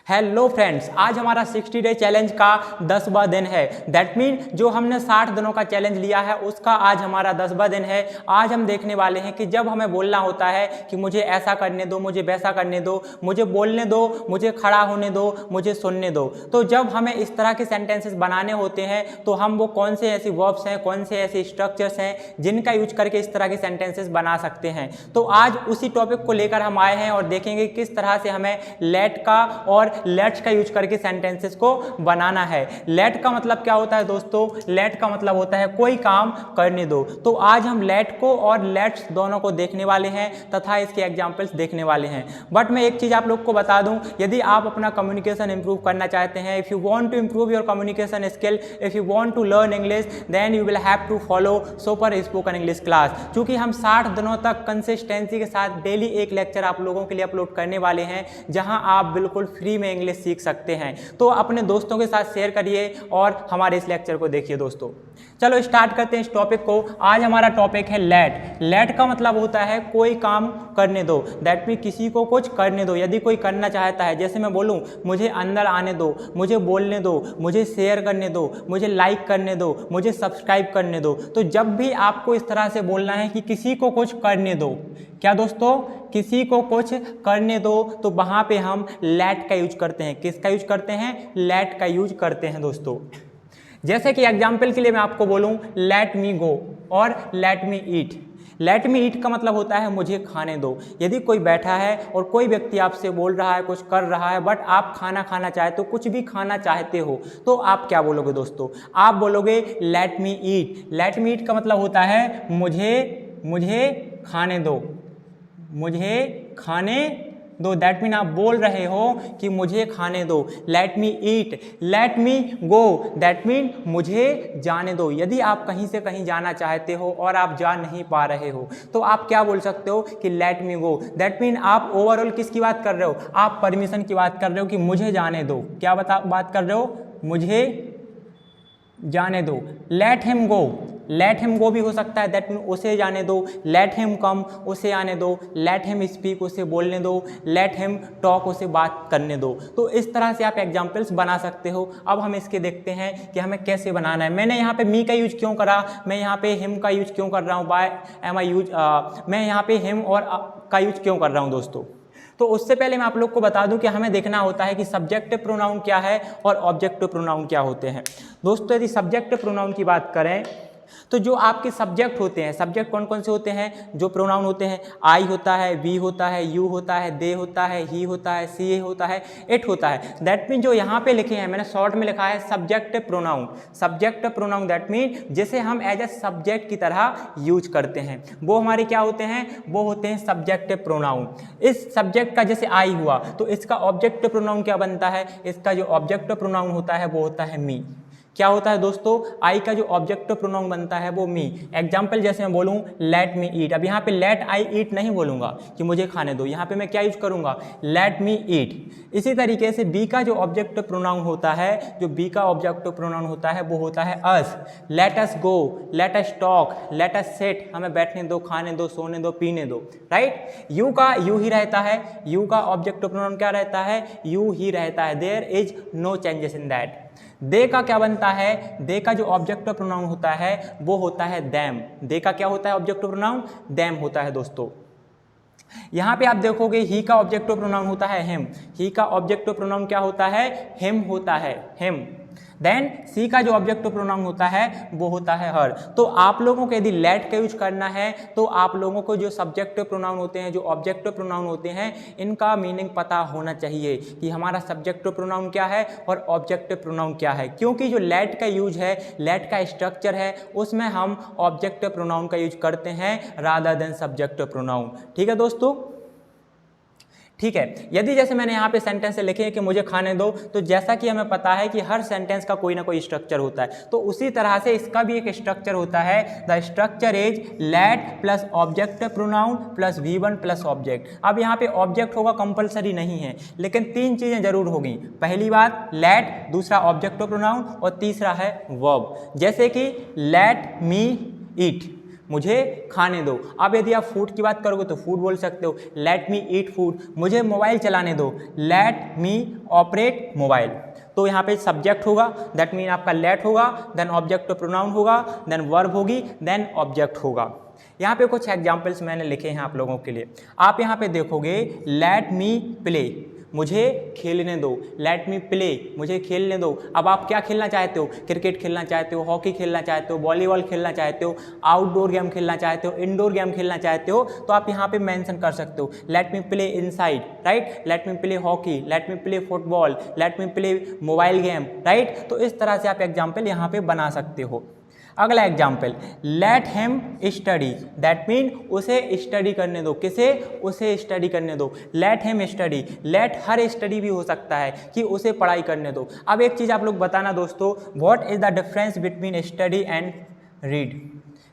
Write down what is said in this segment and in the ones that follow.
Hello friends, आज हमारा 60 day challenge का 10वां दिन है। दैट मीन जो हमने 60 दिनों का चैलेंज लिया है उसका आज हमारा 10वां दिन है। आज हम देखने वाले हैं कि जब हमें बोलना होता है कि मुझे ऐसा करने दो, मुझे वैसा करने दो, मुझे बोलने दो, मुझे खड़ा होने दो, मुझे सुनने दो, तो जब हमें इस तरह के सेंटेंसेस बनाने होते हैं तो हम वो कौन से ऐसी वर्ब्स हैं, कौन से ऐसे स्ट्रक्चर्स हैं जिनका यूज करके इस तरह के सेंटेंसेस बना सकते हैं। तो आज उसी टॉपिक को लेकर हम आए हैं और देखेंगे किस तरह से हमें लेट का और लेट्स का यूज करके सेंटेंसेस को बनाना है। लेट का मतलब क्या होता है दोस्तों? लेट का मतलब होता है कोई काम करने दो। तो आज हम लेट को और लेट्स दोनों को देखने वाले हैं तथा इसके एग्जांपल्स देखने वाले हैं। बट मैं एक चीज आप लोग को बता दूं, यदि आप अपना कम्युनिकेशन इंप्रूव करना चाहते हैं, if you want to improve your communication skill, if you want to learn English, then you will have to follow super spoken English class. क्योंकि हम 60 दिनों तक कंसिस्टेंसी के साथ डेली एक लेक्चर आप लोगों के लिए अपलोड करने वाले हैं जहां आप बिल्कुल फ्री में इंग्लिश सीख सकते हैं। तो अपने दोस्तों के साथ शेयर करिए और हमारे इस लेक्चर को देखिए दोस्तों। चलो स्टार्ट करते हैं इस टॉपिक को। आज हमारा टॉपिक है लेट। लेट का मतलब होता है कोई काम करने दो। दैट मीन किसी को कुछ करने दो। यदि कोई करना चाहता है, जैसे मैं बोलूं मुझे अंदर आने दो, मुझे बोलने दो, मुझे शेयर करने दो, मुझे लाइक करने दो, मुझे सब्सक्राइब करने दो, तो जब भी आपको इस तरह से बोलना है कि किसी को कुछ करने दो, क्या दोस्तों? किसी को कुछ करने दो, तो वहां पे हम लेट का यूज करते हैं। किसका यूज करते हैं? लेट का यूज करते हैं दोस्तों। जैसे कि एग्जाम्पल के लिए मैं आपको बोलूं लेट मी गो और लेट मी ईट। लेट मी ईट का मतलब होता है मुझे खाने दो। यदि कोई बैठा है और कोई व्यक्ति आपसे बोल रहा है, कुछ कर रहा है, बट आप खाना खाना चाहते हो, कुछ भी खाना चाहते हो, तो आप क्या बोलोगे दोस्तों? आप बोलोगे लेट मी ईट। लेट मी ईट का मतलब होता है मुझे खाने दो, मुझे खाने दो। दैट मीन आप बोल रहे हो कि मुझे खाने दो। Let me eat, let me go, that mean मुझे जाने दो। यदि आप कहीं से कहीं जाना चाहते हो और आप जा नहीं पा रहे हो तो आप क्या बोल सकते हो कि let me go. That mean आप ओवरऑल किसकी बात कर रहे हो? आप परमिशन की बात कर रहे हो कि मुझे जाने दो। क्या बात कर रहे हो? मुझे जाने दो। Let him go, let him go भी हो सकता है, दैट मीन उसे जाने दो। लेट हिम कम, उसे आने दो। लेट हिम स्पीक, उसे बोलने दो। लेट हिम टॉक, उसे बात करने दो। तो इस तरह से आप एग्जाम्पल्स बना सकते हो। अब हम इसके देखते हैं कि हमें कैसे बनाना है। मैंने यहाँ पे मी का यूज क्यों करा, मैं यहाँ पे हिम का यूज क्यों कर रहा हूँ, बाय एम आई यूज, मैं यहाँ पे हिम और का यूज क्यों कर रहा हूँ दोस्तों? तो उससे पहले मैं आप लोग को बता दूं कि हमें देखना होता है कि सब्जेक्टिव प्रोनाउन क्या है और ऑब्जेक्टिव प्रोनाउन क्या होते हैं। दोस्तों यदि सब्जेक्टिव प्रोनाउन की बात करें तो जो आपके सब्जेक्ट होते हैं, सब्जेक्ट कौन कौन से होते हैं? जो प्रोनाउन होते हैं, आई होता है, वी होता है, यू होता है, दे होता है, ही होता है, सी होता है, इट होता है। दैट मीन जो यहाँ पे लिखे हैं, मैंने शॉर्ट में लिखा है subjective pronoun. Subjective pronoun that mean जिसे हम एज ए सब्जेक्ट की तरह यूज करते हैं, वो हमारे क्या होते हैं? वो होते हैं सब्जेक्टिव प्रोनाउन। इस सब्जेक्ट का जैसे आई हुआ तो इसका ऑब्जेक्टिव प्रोनाउन क्या बनता है? इसका जो ऑब्जेक्टिव प्रोनाउन होता है वो होता है मी। क्या होता है दोस्तों? आई का जो ऑब्जेक्टिव प्रोनाउन बनता है वो मी। एग्जाम्पल जैसे मैं बोलूँ लेट मी ईट, अब यहाँ पे लेट आई ईट नहीं बोलूँगा कि मुझे खाने दो, यहाँ पे मैं क्या यूज करूँगा? लेट मी ईट। इसी तरीके से बी का जो ऑब्जेक्टिव प्रोनाउन होता है, जो बी का ऑब्जेक्टिव प्रोनाउन होता है वो होता है us. Let us go, let us talk, let us sit, हमें बैठने दो, खाने दो, सोने दो, पीने दो, राइट। यू का यू ही रहता है, यू का ऑब्जेक्टिव प्रोनाउन क्या रहता है? यू ही रहता है। There is no changes in that. They का क्या बनता है? दे का जो ऑब्जेक्टिव प्रोनाउन होता है वो होता है देम। दे का क्या होता है ऑब्जेक्टिव प्रोनाउन? देम होता है दोस्तों। यहाँ पे आप देखोगे ही का ऑब्जेक्टिव प्रोनाउन होता है हिम। ही का ऑब्जेक्टिव प्रोनाउन क्या होता है? हिम होता है, हिम। देन सी का जो ऑब्जेक्टिव प्रोनाउन होता है वो होता है हर। तो आप लोगों को यदि लेट का यूज करना है तो आप लोगों को जो सब्जेक्टिव प्रोनाउन होते हैं, जो ऑब्जेक्टिव प्रोनाउन होते हैं, इनका मीनिंग पता होना चाहिए कि हमारा सब्जेक्टिव प्रोनाउन क्या है और ऑब्जेक्टिव प्रोनाउन क्या है। क्योंकि जो लेट का यूज है, लेट का स्ट्रक्चर है, उसमें हम ऑब्जेक्टिव प्रोनाउन का यूज करते हैं रादर देन सब्जेक्टिव प्रोनाउन। ठीक है दोस्तों? ठीक है। यदि जैसे मैंने यहाँ पे सेंटेंस लिखे हैं कि मुझे खाने दो, तो जैसा कि हमें पता है कि हर सेंटेंस का कोई ना कोई स्ट्रक्चर होता है, तो उसी तरह से इसका भी एक स्ट्रक्चर होता है। The structure is late plus objective pronoun plus V1 plus object. अब यहाँ पे ऑब्जेक्ट होगा कंपलसरी नहीं है, लेकिन तीन चीजें जरूर होगी। पहली बात लेट, दूसरा ऑब्जेक्टिव प्रोनाउन और तीसरा है वर्ब। जैसे कि लेट मी ईट, मुझे खाने दो। अब यदि आप फूड की बात करोगे तो फूड बोल सकते हो, लेट मी ईट फूड। मुझे मोबाइल चलाने दो, लेट मी ऑपरेट मोबाइल। तो यहाँ पे सब्जेक्ट होगा, दैट मीन आपका लेट होगा, देन ऑब्जेक्ट प्रोनाउन होगा, देन वर्ब होगी, देन ऑब्जेक्ट होगा। यहाँ पे कुछ एग्जाम्पल्स मैंने लिखे हैं आप लोगों के लिए। आप यहाँ पे देखोगे, लेट मी प्ले, मुझे खेलने दो, लेट मी प्ले, मुझे खेलने दो। अब आप क्या खेलना चाहते हो? क्रिकेट खेलना चाहते हो, हॉकी खेलना चाहते हो, वॉलीबॉल खेलना चाहते हो, आउटडोर गेम खेलना चाहते हो, इंडोर गेम खेलना चाहते हो, तो आप यहाँ पे मेंशन कर सकते हो, late me play inside, right, late me play hockey, late me play football, late me play mobile game, right. तो इस तरह से आप एग्जाम्पल यहाँ पे बना सकते हो। अगला example, late him study, that mean उसे स्टडी करने दो। किसे? उसे स्टडी करने दो, लेट हिम स्टडी। लेट हर स्टडी भी हो सकता है कि उसे पढ़ाई करने दो। अब एक चीज़ आप लोग बताना दोस्तों, what is the difference between study and read?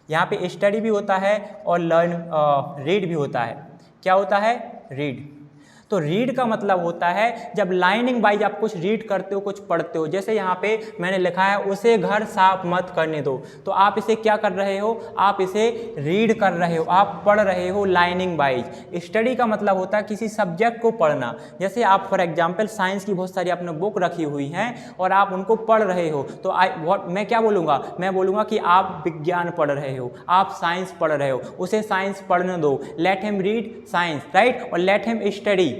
यहाँ पे स्टडी भी होता है और रीड भी होता है। क्या होता है? रीड। तो रीड का मतलब होता है जब लाइनिंग वाइज आप कुछ रीड करते हो, कुछ पढ़ते हो। जैसे यहाँ पे मैंने लिखा है, उसे घर साफ मत करने दो, तो आप इसे क्या कर रहे हो? आप इसे रीड कर रहे हो, आप पढ़ रहे हो लाइनिंग वाइज। स्टडी का मतलब होता है किसी सब्जेक्ट को पढ़ना। जैसे आप फॉर एग्जाम्पल साइंस की बहुत सारी आपने बुक रखी हुई हैं और आप उनको पढ़ रहे हो, तो मैं क्या बोलूँगा? मैं बोलूँगा कि आप विज्ञान पढ़ रहे हो, आप साइंस पढ़ रहे हो, उसे साइंस पढ़ने दो, let him read science, right, और let him study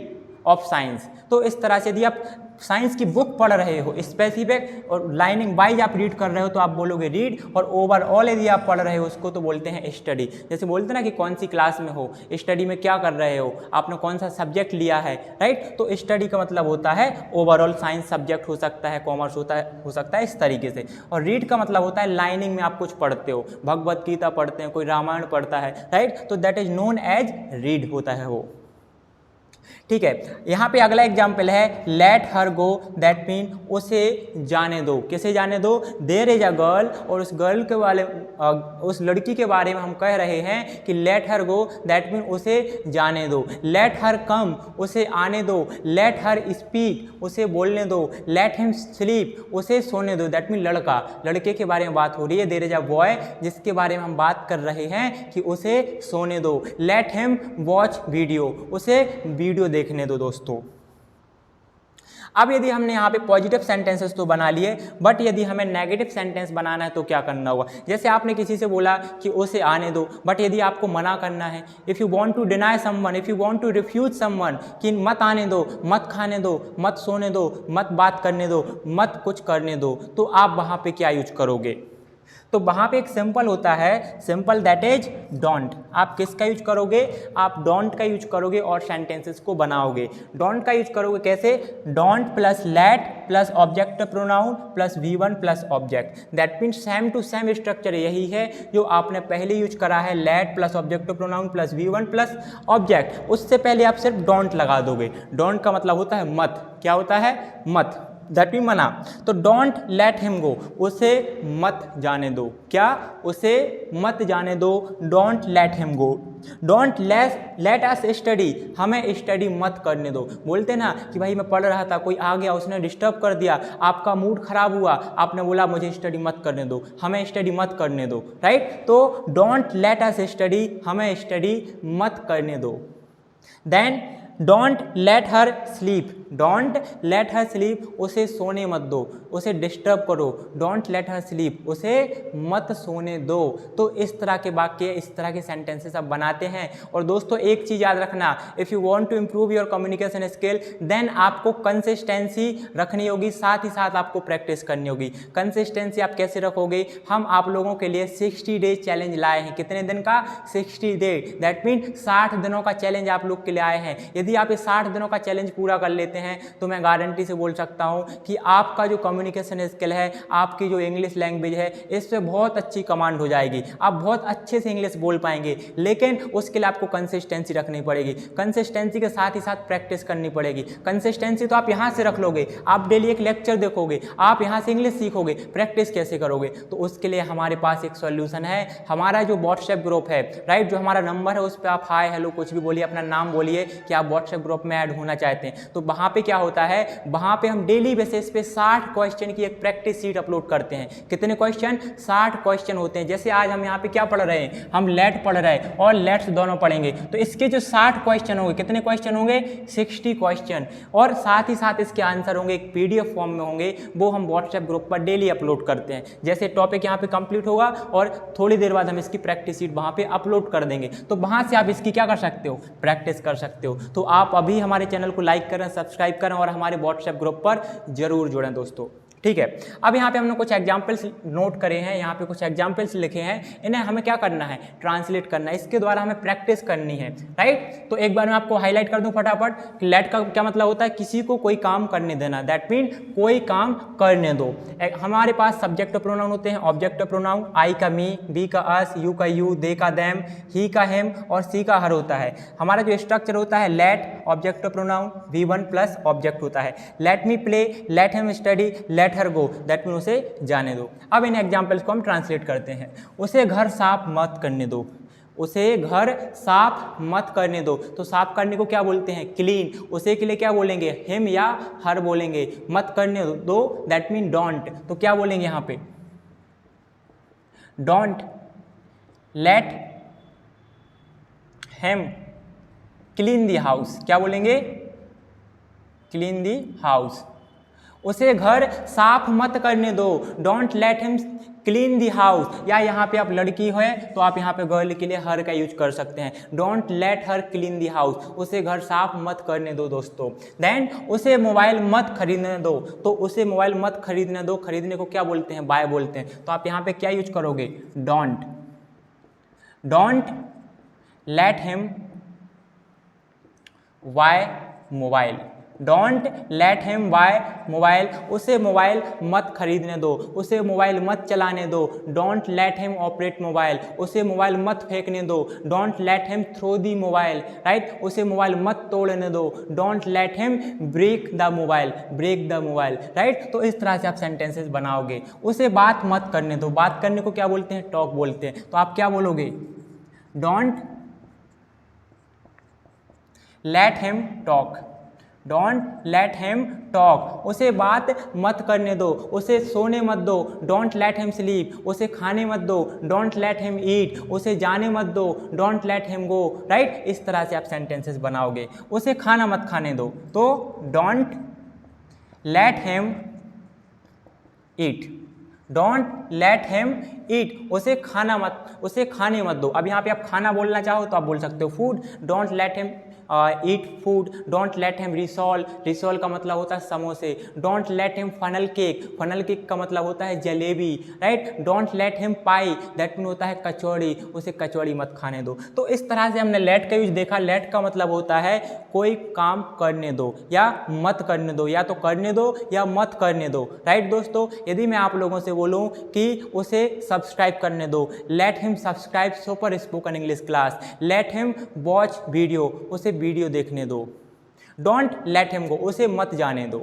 of science. तो इस तरह से यदि आप साइंस की बुक पढ़ रहे हो स्पेसिफिक और लाइनिंग वाइज आप रीड कर रहे हो तो आप बोलोगे रीड, और ओवरऑल यदि आप पढ़ रहे हो उसको तो बोलते हैं स्टडी। जैसे बोलते हैं ना कि कौन सी क्लास में हो, स्टडी में क्या कर रहे हो, आपने कौन सा सब्जेक्ट लिया है, राइट। तो स्टडी का मतलब होता है ओवरऑल साइंस सब्जेक्ट हो सकता है, कॉमर्स हो सकता है, इस तरीके से। और रीड का मतलब होता है लाइनिंग में आप कुछ पढ़ते हो, भगवत गीता पढ़ते हैं, कोई रामायण पढ़ता है, राइट, तो that is known as read होता है वो। ठीक है, यहाँ पे अगला एग्जाम्पल है, late her go, that mean उसे जाने दो। किसे जाने दो? देयर इज अ गर्ल, और उस गर्ल के वाले उस लड़की के बारे में हम कह रहे हैं कि late her go, that mean उसे जाने दो। लेट हर कम, उसे आने दो। लेट हर स्पीक, उसे बोलने दो। लेट हिम स्लीप, उसे सोने दो, दैट मीन लड़का, लड़के के बारे में बात हो रही है। देयर इज अ बॉय, जिसके बारे में हम बात कर रहे हैं कि उसे सोने दो। लेट हिम वॉच वीडियो, उसे वीडियो देखने दो दोस्तों। अब यदि हमने यहाँ पे पॉजिटिव सेंटेंसेस तो बना लिए, बट यदि हमें नेगेटिव सेंटेंस बनाना है तो क्या करना होगा? जैसे आपने किसी से बोला कि उसे आने दो, बट यदि आपको मना करना है, if you want to deny someone, if you want to refuse someone, कि मत आने दो, मत खाने दो, मत सोने दो, मत बात करने दो, मत कुछ करने दो, तो आप वहाँ पे क्या यूज करोगे? तो वहाँ पे एक सिंपल होता है, सिंपल, दैट इज डोंट। आप किसका यूज करोगे? आप डोंट का यूज करोगे और सेंटेंसेस को बनाओगे। डोंट का यूज करोगे कैसे? Don't plus let plus object pronoun plus V1 plus object, that means same to same structure यही है जो आपने पहले यूज करा है, let plus object pronoun plus V1 plus object. उससे पहले आप सिर्फ डोंट लगा दोगे। डोंट का मतलब होता है मत। क्या होता है? मत, दैट मीन मना। तो डोंट लेट हिम गो, उसे मत जाने दो। क्या? उसे मत जाने दो, don't let him go. Don't let us study, हमें स्टडी मत करने दो। बोलते ना कि भाई मैं पढ़ रहा था, कोई आ गया, उसने डिस्टर्ब कर दिया, आपका मूड खराब हुआ, आपने बोला मुझे स्टडी मत करने दो, हमें स्टडी मत करने दो, राइट। तो डोंट लेट अस स्टडी, हमें स्टडी मत करने दो। Then don't let her sleep, don't let her sleep, उसे सोने मत दो, उसे डिस्टर्ब करो। डोंट लेट हर स्लीप, उसे मत सोने दो। तो इस तरह के वाक्य, इस तरह के सेंटेंसेस आप बनाते हैं। और दोस्तों एक चीज़ याद रखना, if you want to improve your communication skill, then आपको कंसिस्टेंसी रखनी होगी, साथ ही साथ आपको प्रैक्टिस करनी होगी। कंसिस्टेंसी आप कैसे रखोगे? हम आप लोगों के लिए 60 डेज चैलेंज लाए हैं। कितने दिन का? 60 डे, दैट मीन 60 दिनों का चैलेंज आप लोग के लिए आए हैं। यदि आप इस 60 दिनों का चैलेंज पूरा कर लेते हैं तो मैं गारंटी से बोल सकता हूं कि आपका जो कम्युनिकेशन स्किल है, आपकी जो इंग्लिश लैंग्वेज है, इस पे बहुत अच्छी कमांड हो जाएगी। आप बहुत अच्छे से इंग्लिश बोल पाएंगे, लेकिन उसके लिए आपको कंसिस्टेंसी रखनी पड़ेगी। कंसिस्टेंसी के साथ ही साथ प्रैक्टिस करनी पड़ेगी। कंसिस्टेंसी तो आप यहाँ से रख लोगे, आप डेली एक लेक्चर देखोगे, आप यहाँ से इंग्लिश सीखोगे, प्रैक्टिस कैसे करोगे? तो उसके लिए हमारे पास एक सॉल्यूशन है, हमारा जो व्हाट्सएप ग्रुप है, राइट, जो हमारा नंबर है उस पर आप हाय हेलो कुछ भी बोलिए, अपना नाम बोलिए कि आप व्हाट्सएप ग्रुप में ऐड होना चाहते हैं। तो वहाँ वहाँ पे क्या होता है, वहाँ पे हम डेली बेसिस पे 60 क्वेश्चन की एक प्रैक्टिस शीट अपलोड करते हैं। कितने क्वेश्चन? 60 क्वेश्चन होते हैं। जैसे आज हम यहाँ पे क्या पढ़ रहे हैं, हम लेट पढ़ रहे हैं और लेट्स दोनों पढ़ेंगे, तो इसके जो 60 क्वेश्चन होंगे, कितने क्वेश्चन होंगे? 60 क्वेश्चन, और साथ ही साथ इसके आंसर होंगे एक PDF फॉर्म में होंगे, वो हम व्हाट्सएप ग्रुप पर डेली अपलोड करते हैं। जैसे टॉपिक यहाँ पे कंप्लीट होगा और थोड़ी देर बाद हम इसकी प्रैक्टिस शीट वहाँ पे अपलोड कर देंगे, तो वहाँ से आप इसकी क्या कर सकते हो? प्रैक्टिस कर सकते हो। तो आप अभी हमारे चैनल को लाइक करें, सब्सक्राइब करें और हमारे व्हाट्सएप ग्रुप पर जरूर जुड़ें दोस्तों, ठीक है। अब यहाँ पे हमने कुछ एग्जाम्पल्स नोट करे हैं, यहाँ पे कुछ एग्जाम्पल्स लिखे हैं, इन्हें हमें क्या करना है? ट्रांसलेट करना है, इसके द्वारा हमें प्रैक्टिस करनी है, राइट। तो एक बार मैं आपको हाईलाइट कर दूं फटाफट। लेट का क्या मतलब होता है? किसी को कोई काम करने देना, दैट मीन कोई काम करने दो। हमारे पास सब्जेक्ट प्रोनाउन होते हैं, ऑब्जेक्ट प्रोनाउन, आई का मी, बी का अस, यू का यू, दे का देम, ही का हेम और सी का हर होता है। हमारा जो स्ट्रक्चर होता है, let object pronoun, V1 plus object होता है। Let me play, let him study, let her go, that mean उसे जाने दो। अब इन एग्जाम्पल्स को हम ट्रांसलेट करते हैं। उसे घर साफ मत करने दो, उसे घर साफ मत करने दो, तो साफ करने को क्या बोलते हैं? क्लीन। उसे के लिए क्या बोलेंगे? हिम या हर बोलेंगे। मत करने दो, दैट मीन डोंट, तो क्या बोलेंगे यहाँ पे? Don't let him clean the house, क्या बोलेंगे? Clean the house. उसे घर साफ मत करने दो, don't let him clean the house. या यहाँ पे आप लड़की है तो आप यहाँ पे गर्ल के लिए हर का यूज कर सकते हैं, don't let her clean the house, उसे घर साफ मत करने दो दोस्तों। देन उसे मोबाइल मत खरीदने दो, तो उसे मोबाइल मत खरीदने दो, खरीदने को क्या बोलते हैं? बाय बोलते हैं। तो आप यहाँ पे क्या यूज करोगे? Don't. Don't let him buy mobile, don't let him buy mobile, उसे मोबाइल मत खरीदने दो, उसे मोबाइल मत चलाने दो। Don't let him operate mobile, उसे मोबाइल मत फेंकने दो। Don't let him throw the mobile, right, उसे मोबाइल मत तोड़ने दो। Don't let him break the mobile, break the mobile, right. तो इस तरह से आप सेंटेंसेस बनाओगे। उसे बात मत करने दो, बात करने को क्या बोलते हैं? टॉक बोलते हैं। तो आप क्या बोलोगे? Don't let him talk, don't let him talk. उसे बात मत करने दो, उसे सोने मत दो, डोंट लेट हिम स्लीप, उसे खाने मत दो, डोंट लेट हिम ईट, उसे जाने मत दो, don't let him go, right. इस तरह से आप सेंटेंसेस बनाओगे। उसे खाना मत खाने दो, तो don't let him eat, don't let him eat, उसे खाने मत दो। अब यहाँ पे आप खाना बोलना चाहो तो आप बोल सकते हो food, don't let him eat food. Don't let him rissole, rissole का मतलब होता है समोसे। Don't let him funnel cake, funnel cake का मतलब होता है jalebi, right. Don't let him pie, that mean होता है कचौड़ी, उसे कचौड़ी मत खाने दो। तो इस तरह से हमने लेट का यूज देखा। लेट का मतलब होता है कोई काम करने दो या मत करने दो, या तो करने दो या मत करने दो, राइट दोस्तों। यदि मैं आप लोगों से बोलूं कि उसे सब्सक्राइब करने दो, let him subscribe super spoken English class, let him watch video, उसे वीडियो देखने दो। डोंट लेट हिम गो, उसे मत जाने दो।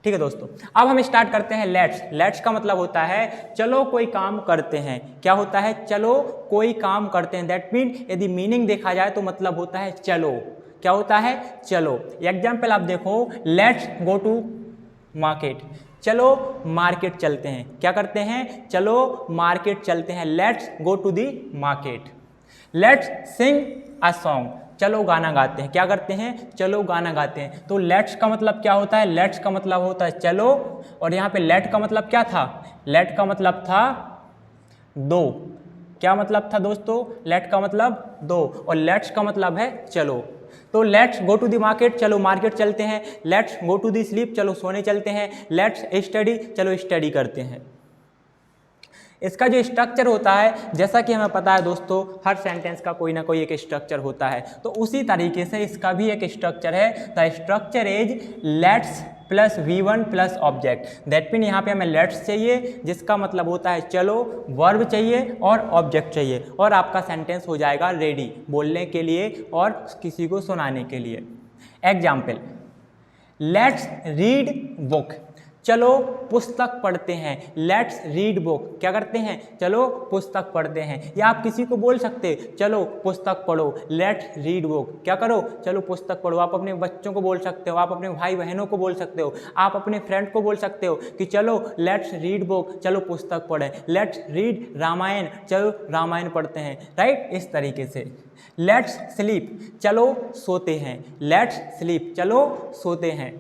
ठीक है दोस्तों, अब हम स्टार्ट करते हैं लेट्स। लेट्स का मतलब होता है चलो कोई काम करते हैं। क्या होता है? चलो कोई काम करते हैं। दैट मीन यदि मीनिंग देखा जाए तो मतलब होता है चलो। क्या होता है? चलो। एग्जाम्पल आप देखो, लेट्स गो टू मार्केट, चलो मार्केट चलते हैं। क्या करते हैं? चलो मार्केट चलते हैं, let's go to the market. Let's sing a song, चलो गाना गाते हैं। क्या करते हैं? चलो गाना गाते हैं। तो लेट्स का मतलब क्या होता है? लेट्स का मतलब होता है चलो, और यहाँ पे लेट का मतलब क्या था? लेट का मतलब था दो। क्या मतलब था दोस्तों? लेट का मतलब दो, और लेट्स का मतलब है चलो। तो let's go to the market, चलो मार्केट चलते हैं। Let's go to the sleep, चलो सोने चलते हैं। लेट्स स्टडी, चलो स्टडी करते हैं। इसका जो स्ट्रक्चर होता है, जैसा कि हमें पता है दोस्तों, हर सेंटेंस का कोई ना कोई एक स्ट्रक्चर होता है, तो उसी तरीके से इसका भी एक स्ट्रक्चर है। The structure is let's plus V1 plus object. That mean यहाँ पे हमें लेट्स चाहिए, जिसका मतलब होता है चलो, वर्ब चाहिए और ऑब्जेक्ट चाहिए, और आपका सेंटेंस हो जाएगा रेडी बोलने के लिए और किसी को सुनाने के लिए। एग्जाम्पल, लेट्स रीड बुक, चलो पुस्तक पढ़ते हैं, लेट्स रीड बुक। क्या करते हैं, चलो पुस्तक पढ़ते हैं। या आप किसी को बोल सकते चलो पुस्तक पढ़ो, लेट्स रीड बुक। क्या करो, चलो पुस्तक पढ़ो। आप अपने बच्चों को बोल सकते हो, आप अपने भाई बहनों को बोल सकते हो, आप अपने फ्रेंड को बोल सकते हो कि चलो लेट्स रीड बुक, चलो पुस्तक पढ़ें। लेट्स रीड रामायण, चलो रामायण पढ़ते हैं, राइट। इस तरीके से लेट्स स्लीप, चलो सोते हैं, लेट्स स्लीप, चलो सोते हैं।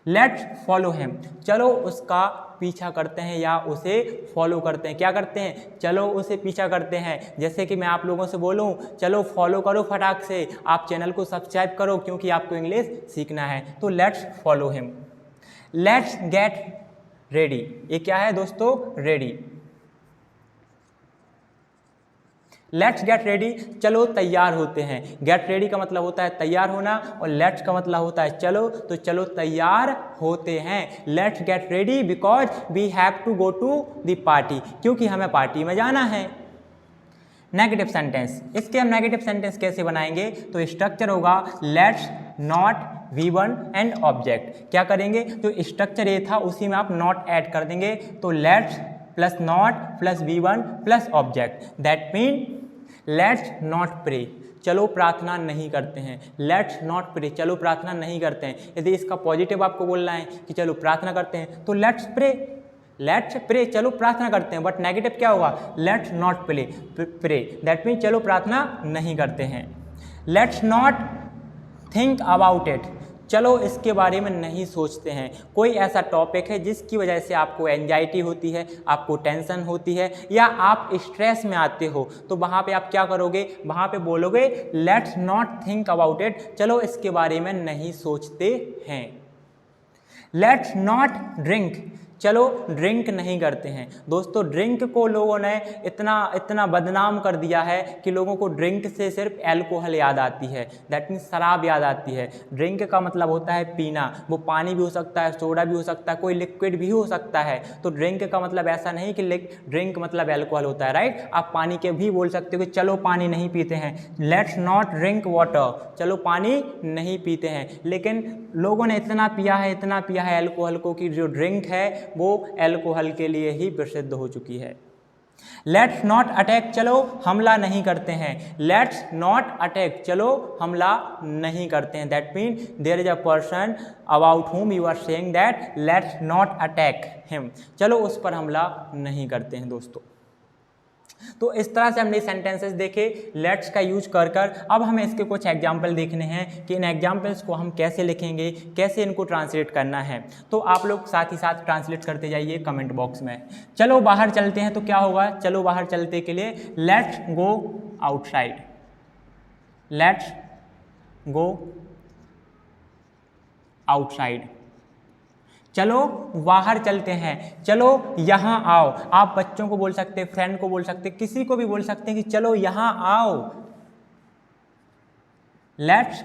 लेट्स फॉलो हिम, चलो उसका पीछा करते हैं या उसे फॉलो करते हैं। क्या करते हैं, चलो उसे पीछा करते हैं। जैसे कि मैं आप लोगों से बोलूं चलो फॉलो करो फटाक से, आप चैनल को सब्सक्राइब करो क्योंकि आपको इंग्लिश सीखना है। तो let's follow him. Let's get ready, ये क्या है दोस्तों, रेडी। लेट्स गेट रेडी, चलो तैयार होते हैं। गेट रेडी का मतलब होता है तैयार होना और लेट्स का मतलब होता है चलो, तो चलो तैयार होते हैं। Let's get ready because we have to go to the party, क्योंकि हमें पार्टी में जाना है। नेगेटिव सेंटेंस, इसके हम नेगेटिव सेंटेंस कैसे बनाएंगे, तो स्ट्रक्चर होगा let's not V1 and object. क्या करेंगे, जो स्ट्रक्चर ये था उसी में आप नॉट ऐड कर देंगे, तो let's plus not plus V1 plus object, that mean let's not pray, चलो प्रार्थना नहीं करते हैं। लेट्स नॉट प्रे, चलो प्रार्थना नहीं करते हैं। यदि इसका पॉजिटिव आपको बोलना है कि चलो प्रार्थना करते हैं तो लेट्स प्रे, लेट्स प्रे, चलो प्रार्थना करते हैं। बट नेगेटिव क्या होगा, let's not pray, that mean चलो प्रार्थना नहीं करते हैं। Let's not think about it, चलो इसके बारे में नहीं सोचते हैं। कोई ऐसा टॉपिक है जिसकी वजह से आपको एंजाइटी होती है, आपको टेंशन होती है या आप स्ट्रेस में आते हो, तो वहाँ पे आप क्या करोगे, वहाँ पे बोलोगे let's not think about it, चलो इसके बारे में नहीं सोचते हैं। लेट्स नॉट ड्रिंक, चलो ड्रिंक नहीं करते हैं। दोस्तों ड्रिंक को लोगों ने इतना बदनाम कर दिया है कि लोगों को ड्रिंक से सिर्फ अल्कोहल याद आती है, दैट मीन्स शराब याद आती है। ड्रिंक का मतलब होता है पीना, वो पानी भी हो सकता है, सोडा भी हो सकता है, कोई लिक्विड भी हो सकता है। तो ड्रिंक का मतलब ऐसा नहीं कि ड्रिंक मतलब अल्कोहल होता है, राइट। आप पानी के भी बोल सकते हो कि चलो पानी नहीं पीते हैं, लेट्स नॉट ड्रिंक वाटर, चलो पानी नहीं पीते हैं। लेकिन लोगों ने इतना पिया है अल्कोहल को कि जो ड्रिंक है वो अल्कोहल के लिए ही प्रसिद्ध हो चुकी है। लेट्स नॉट अटैक, चलो हमला नहीं करते हैं। लेट्स नॉट अटैक, चलो हमला नहीं करते हैं, that mean there is a person about whom you are saying that let's not attack him, चलो उस पर हमला नहीं करते हैं दोस्तों। तो इस तरह से हमने सेंटेंसेस देखे लेट्स का यूज कर कर। अब हमें इसके कुछ एग्जाम्पल देखने हैं कि इन एग्जाम्पल्स को हम कैसे लिखेंगे, कैसे इनको ट्रांसलेट करना है। तो आप लोग साथ ही साथ ट्रांसलेट करते जाइए कमेंट बॉक्स में। चलो बाहर चलते हैं, तो क्या होगा, चलो बाहर चलते के लिए let's go outside, let's go outside, चलो बाहर चलते हैं, चलो यहाँ आओ। आप बच्चों को बोल सकते हैं, फ्रेंड को बोल सकते हैं, किसी को भी बोल सकते हैं कि चलो यहाँ आओ। लेट्स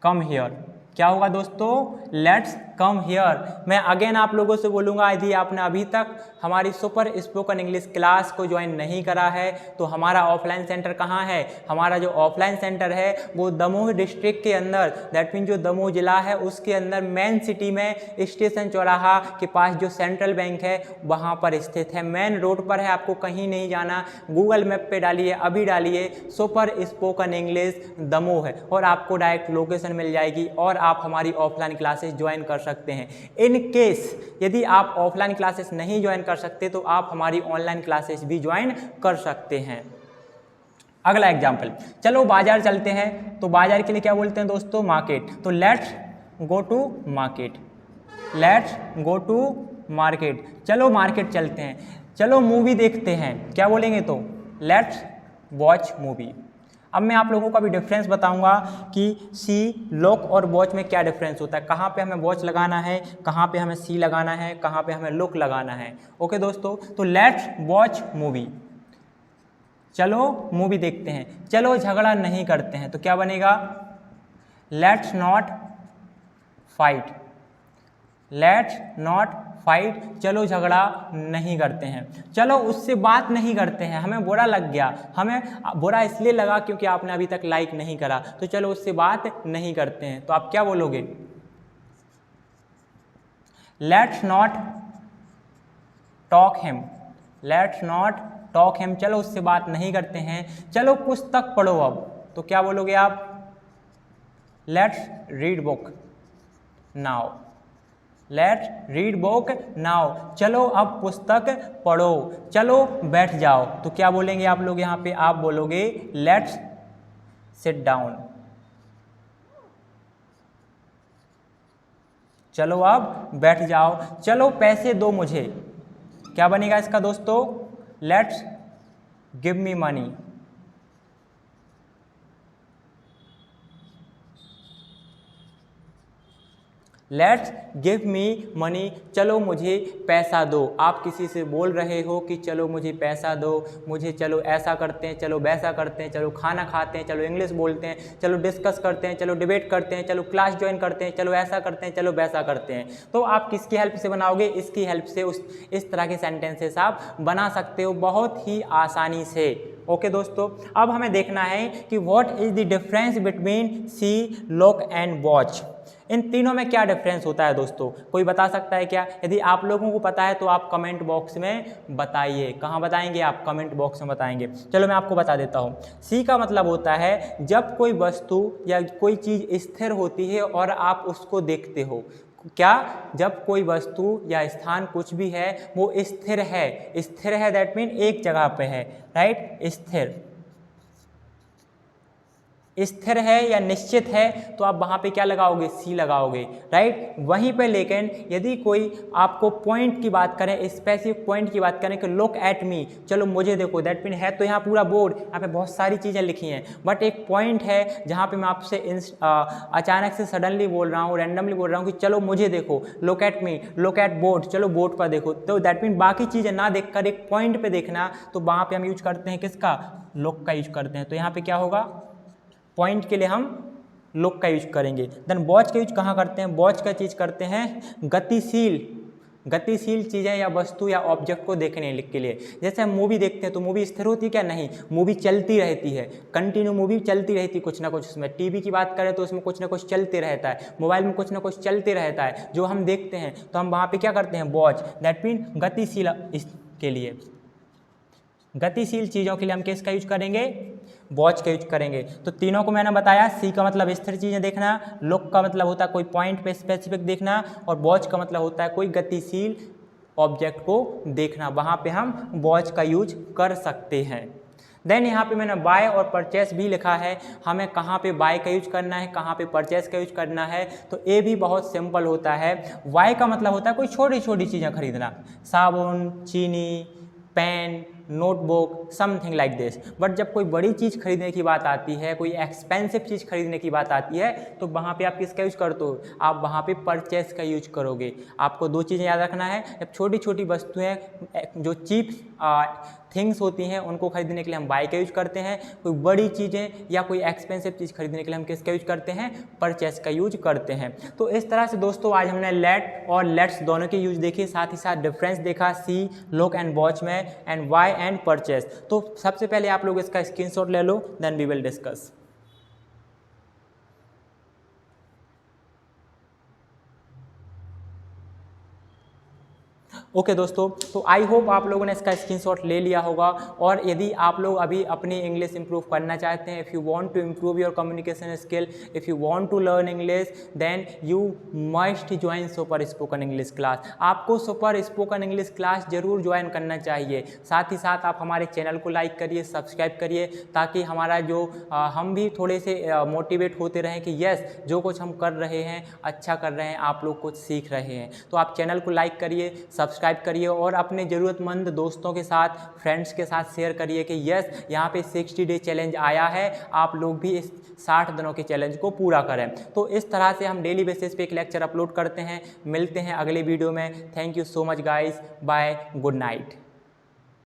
कम हियर, क्या होगा दोस्तों, लेट्स कम हियर। मैं अगेन आप लोगों से बोलूँगा, यदि आपने अभी तक हमारी सुपर स्पोकन इंग्लिश क्लास को ज्वाइन नहीं करा है तो हमारा ऑफलाइन सेंटर कहाँ है, हमारा जो ऑफलाइन सेंटर है वो दमोह डिस्ट्रिक्ट के अंदर, दैट मीन जो दमोह जिला है उसके अंदर मेन सिटी में स्टेशन चौराहा के पास जो सेंट्रल बैंक है वहाँ पर स्थित है। मेन रोड पर है, आपको कहीं नहीं जाना। गूगल मैप पे डालिए, अभी डालिए सुपर स्पोकन इंग्लिश दमोह है और आपको डायरेक्ट लोकेशन मिल जाएगी और आप हमारी ऑफलाइन क्लासेस ज्वाइन कर सकते हैं। इन केस यदि आप ऑफलाइन क्लासेस नहीं ज्वाइन कर सकते तो आप हमारी ऑनलाइन क्लासेस भी ज्वाइन कर सकते हैं। अगला एग्जाम्पल, चलो बाजार चलते हैं, तो बाजार के लिए क्या बोलते हैं दोस्तों, मार्केट। तो let's go to market, let's go to market, चलो मार्केट चलते हैं। चलो मूवी देखते हैं, क्या बोलेंगे, तो लेट्स वॉच मूवी। अब मैं आप लोगों को अभी डिफरेंस बताऊंगा कि सी, लुक और वॉच में क्या डिफरेंस होता है, कहाँ पे हमें वॉच लगाना है, कहाँ पे हमें सी लगाना है, कहाँ पे हमें लुक लगाना है। ओके दोस्तों, तो लेट्स वॉच मूवी, चलो मूवी देखते हैं। चलो झगड़ा नहीं करते हैं, तो क्या बनेगा, let's not fight, let's not fight, चलो झगड़ा नहीं करते हैं। चलो उससे बात नहीं करते हैं, हमें बुरा लग गया, हमें बुरा इसलिए लगा क्योंकि आपने अभी तक लाइक नहीं करा, तो चलो उससे बात नहीं करते हैं। तो आप क्या बोलोगे, let's not talk him, let's not talk him, चलो उससे बात नहीं करते हैं, चलो पुस्तक पढ़ो अब, तो क्या बोलोगे आप? Let's read book now, let's read book now, चलो अब पुस्तक पढ़ो, चलो बैठ जाओ, तो क्या बोलेंगे आप लोग यहाँ पे? आप बोलोगे लेट्स सिट डाउन, चलो अब बैठ जाओ, चलो पैसे दो मुझे, क्या बनेगा इसका दोस्तों? Let's give me money, let's give me money, चलो मुझे पैसा दो। आप किसी से बोल रहे हो कि चलो मुझे पैसा दो, मुझे चलो ऐसा करते हैं, चलो वैसा करते हैं, चलो खाना खाते हैं, चलो इंग्लिश बोलते हैं, चलो डिस्कस करते हैं, चलो डिबेट करते हैं, चलो क्लास ज्वाइन करते हैं, चलो ऐसा करते हैं, चलो वैसा करते हैं। तो आप किसकी हेल्प से बनाओगे? इसकी हेल्प से इस तरह के सेंटेंसेस आप बना सकते हो बहुत ही आसानी से। ओके दोस्तों, अब हमें देखना है कि what is the difference between see, look and watch. इन तीनों में क्या डिफरेंस होता है दोस्तों? कोई बता सकता है क्या? यदि आप लोगों को पता है तो आप कमेंट बॉक्स में बताइए। कहाँ बताएंगे आप? कमेंट बॉक्स में बताएंगे। चलो मैं आपको बता देता हूँ। सी का मतलब होता है जब कोई वस्तु या कोई चीज़ स्थिर होती है और आप उसको देखते हो। क्या? जब कोई वस्तु या स्थान कुछ भी है वो स्थिर है, स्थिर है दैट मीन एक जगह पे है, राइट? स्थिर, स्थिर है या निश्चित है तो आप वहाँ पे क्या लगाओगे? सी लगाओगे, राइट? वहीं पे लेकिन यदि कोई आपको पॉइंट की बात करें, स्पेसिफिक पॉइंट की बात करें कि लुक एट मी, चलो मुझे देखो, दैट मीन है तो यहाँ पूरा बोर्ड, यहाँ पे बहुत सारी चीज़ें लिखी हैं, बट एक पॉइंट है जहाँ पे मैं आपसे अचानक से सडनली बोल रहा हूँ, रैंडमली बोल रहा हूँ कि चलो मुझे देखो, look at me, look at board, चलो बोर्ड पर देखो, तो दैट मीन बाकी चीज़ें ना देखकर एक पॉइंट पे देखना, तो वहाँ पे हम यूज करते हैं किसका? लुक का यूज करते हैं। तो यहाँ पे क्या होगा? पॉइंट के लिए हम लुक का यूज करेंगे। देन वॉच का यूज कहाँ करते हैं? वॉच का चीज़ करते हैं गतिशील चीज़ें या वस्तु या ऑब्जेक्ट को देखने के लिए। जैसे हम मूवी देखते हैं तो मूवी स्थिर होती है क्या? नहीं, मूवी चलती रहती है, कंटिन्यू मूवी चलती रहती है, कुछ ना कुछ। उसमें टीवी की बात करें तो उसमें कुछ ना कुछ चलते रहता है, मोबाइल में कुछ ना कुछ चलते रहता है जो हम देखते हैं, तो हम वहाँ पे क्या करते हैं? वॉच, दैट मीन गतिशील के लिए, गतिशील चीज़ों के लिए हम किसका यूज करेंगे? वॉच का यूज करेंगे। तो तीनों को मैंने बताया। सी का मतलब स्थिर चीज़ें देखना, लुक का मतलब होता है कोई पॉइंट पे स्पेसिफिक देखना, और वॉच का मतलब होता है कोई गतिशील ऑब्जेक्ट को देखना, वहाँ पे हम वॉच का यूज कर सकते हैं। देन यहाँ पे मैंने बाय और परचेस भी लिखा है, हमें कहाँ पे बाय का यूज करना है, कहाँ पे परचेस का यूज करना है। तो ये भी बहुत सिंपल होता है। बाय का मतलब होता है कोई छोटी छोटी चीज़ें खरीदना, साबुन, चीनी, pen, notebook, something like this. But जब कोई बड़ी चीज़ खरीदने की बात आती है, कोई एक्सपेंसिव चीज़ खरीदने की बात आती है, तो वहाँ पे आप किसका यूज करते हो? आप वहाँ पे परचेस का यूज करोगे। आपको दो चीज़ें याद रखना है, जब छोटी छोटी वस्तुएं जो चीप थिंग्स होती हैं उनको खरीदने के लिए हम बाय का यूज करते हैं, कोई बड़ी चीज़ें या कोई एक्सपेंसिव चीज़ खरीदने के लिए हम किसका यूज करते हैं? परचेस का यूज करते हैं। तो इस तरह से दोस्तों आज हमने लेट और लेट्स दोनों के यूज देखे, साथ ही साथ डिफरेंस देखा सी, लुक एंड वॉच में, एंड बाय एंड परचेस। तो सबसे पहले आप लोग इसका स्क्रीनशॉट ले लो, then we will discuss. Okay दोस्तों, तो आई होप आप लोगों ने इसका स्क्रीनशॉट ले लिया होगा। और यदि आप लोग अभी अपनी इंग्लिश इंप्रूव करना चाहते हैं, if you want to improve your communication skill, if you want to learn English, then you must join super spoken English class. आपको सुपर स्पोकन इंग्लिश क्लास जरूर ज्वाइन करना चाहिए। साथ ही साथ आप हमारे चैनल को लाइक करिए, सब्सक्राइब करिए, ताकि हमारा जो हम भी थोड़े से मोटिवेट होते रहें कि यस, जो कुछ हम कर रहे हैं अच्छा कर रहे हैं, आप लोग कुछ सीख रहे हैं। तो आप चैनल को लाइक करिए, सब्सक्राइब करिए, और अपने ज़रूरतमंद दोस्तों के साथ, फ्रेंड्स के साथ शेयर करिए कि यस, यहाँ पे 60 डे चैलेंज आया है, आप लोग भी इस 60 दिनों के चैलेंज को पूरा करें। तो इस तरह से हम डेली बेसिस पे एक लेक्चर अपलोड करते हैं। मिलते हैं अगले वीडियो में। Thank you so much guys, bye, good night.